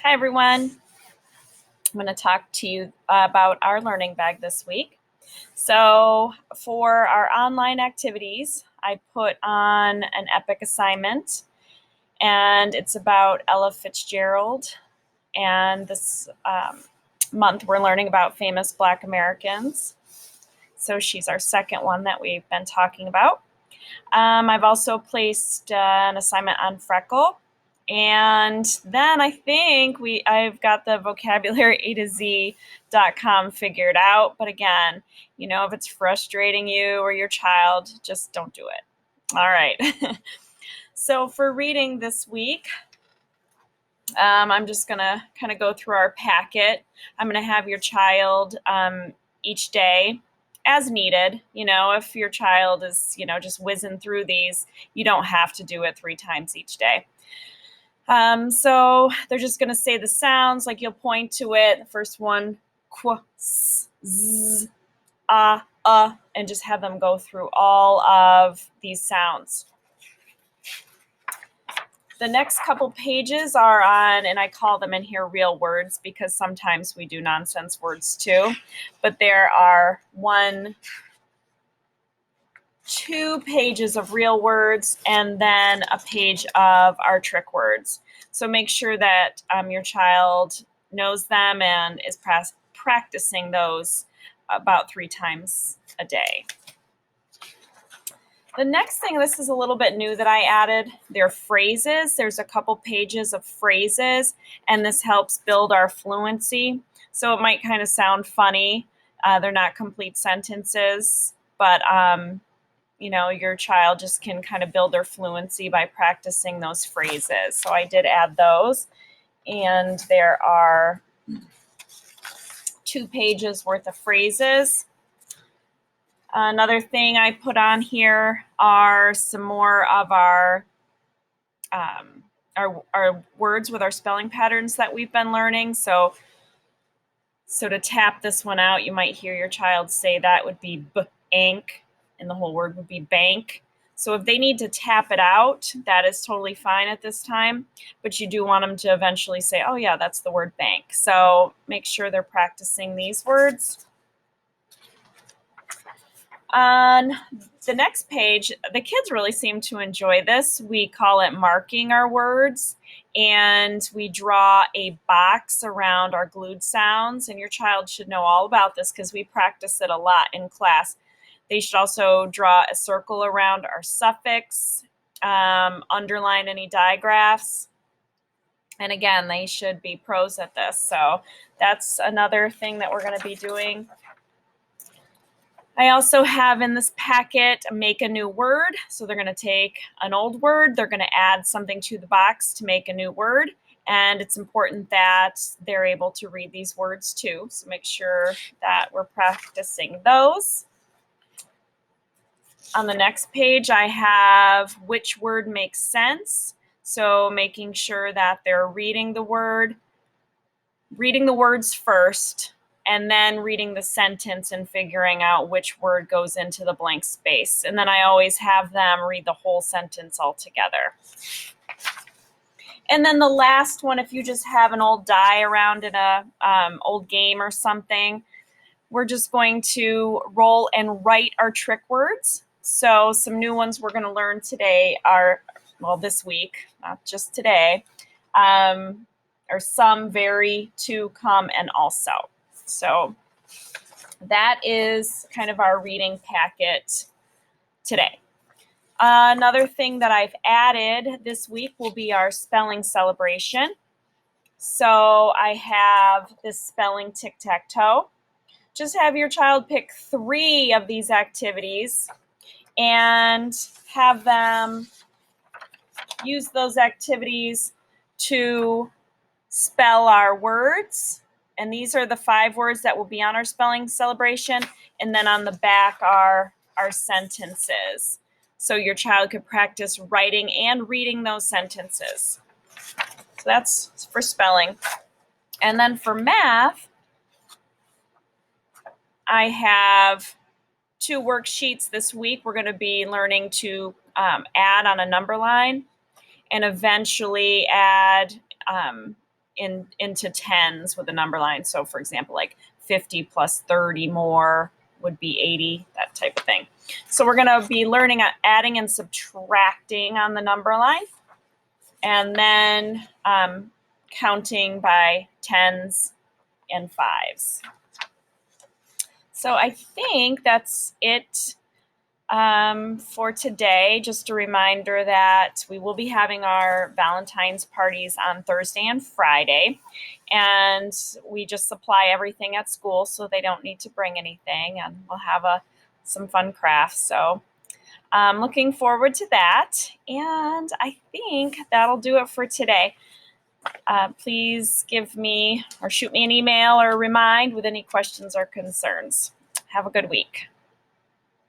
Hi, everyone. I'm going to talk to you about our learning bag this week. So for our online activities, I put on an epic assignment, and it's about Ella Fitzgerald. And this month, we're learning about famous Black Americans. So she's our second one that we've been talking about. I've also placed an assignment on Freckle. And then I think I've got the vocabulary A to Z.com figured out. But again, if it's frustrating you or your child, just don't do it. All right. So for reading this week, I'm just going to kind of go through our packet. I'm going to have your child each day as needed. If your child is, just whizzing through these, you don't have to do it 3 times each day. So they're just going to say the sounds, like you'll point to it. The first one, qu, s, z, and just have them go through all of these sounds. The next couple pages are on, and I call them in here real words because sometimes we do nonsense words too, but there are 2 pages of real words and then a page of our trick words. So make sure that your child knows them and is practicing those about 3 times a day. The next thing, this is a little bit new that I added, they're phrases. There's a couple pages of phrases, and this helps build our fluency. So it might kind of sound funny. They're not complete sentences, but your child just can kind of build their fluency by practicing those phrases. So I did add those, and there are 2 pages worth of phrases. Another thing I put on here are some more of our words with our spelling patterns that we've been learning. So to tap this one out, you might hear your child say that would be bank, and the whole word would be bank. So if they need to tap it out, that is totally fine at this time, but you do want them to eventually say, oh yeah, that's the word bank. So make sure they're practicing these words. On the next page, the kids really seem to enjoy this. We call it marking our words, and we draw a box around our glued sounds, and your child should know all about this because we practice it a lot in class. They should also draw a circle around our suffix, underline any digraphs, and again, they should be pros at this. So that's another thing that we're going to be doing. I also have in this packet, make a new word. So they're going to take an old word, they're going to add something to the box to make a new word. And it's important that they're able to read these words too. So make sure that we're practicing those. On the next page, I have which word makes sense. So making sure that they're reading the words first, and then reading the sentence and figuring out which word goes into the blank space. And then I always have them read the whole sentence all together. And then the last one, if you just have an old die around in a old game or something, we're just going to roll and write our trick words. So some new ones we're going to learn today are, well, this week, not just today, are some, very, to, come, and also. So that is kind of our reading packet today. Another thing that I've added this week will be our spelling celebration. So I have this spelling tic-tac-toe. Just have your child pick 3 of these activities and have them use those activities to spell our words. And these are the 5 words that will be on our spelling celebration. And then on the back are our sentences. So your child could practice writing and reading those sentences. So that's for spelling. And then for math, I have 2 worksheets this week. We're going to be learning to add on a number line and eventually add into tens with a number line. So for example, like 50 plus 30 more would be 80, that type of thing. So we're going to be learning adding and subtracting on the number line, and then counting by tens and fives. So I think that's it for today. Just a reminder that we will be having our Valentine's parties on Thursday and Friday, and we just supply everything at school, so they don't need to bring anything, and we'll have some fun crafts. So I'm looking forward to that, and I think that'll do it for today. Please give me or shoot me an email or remind with any questions or concerns. Have a good week.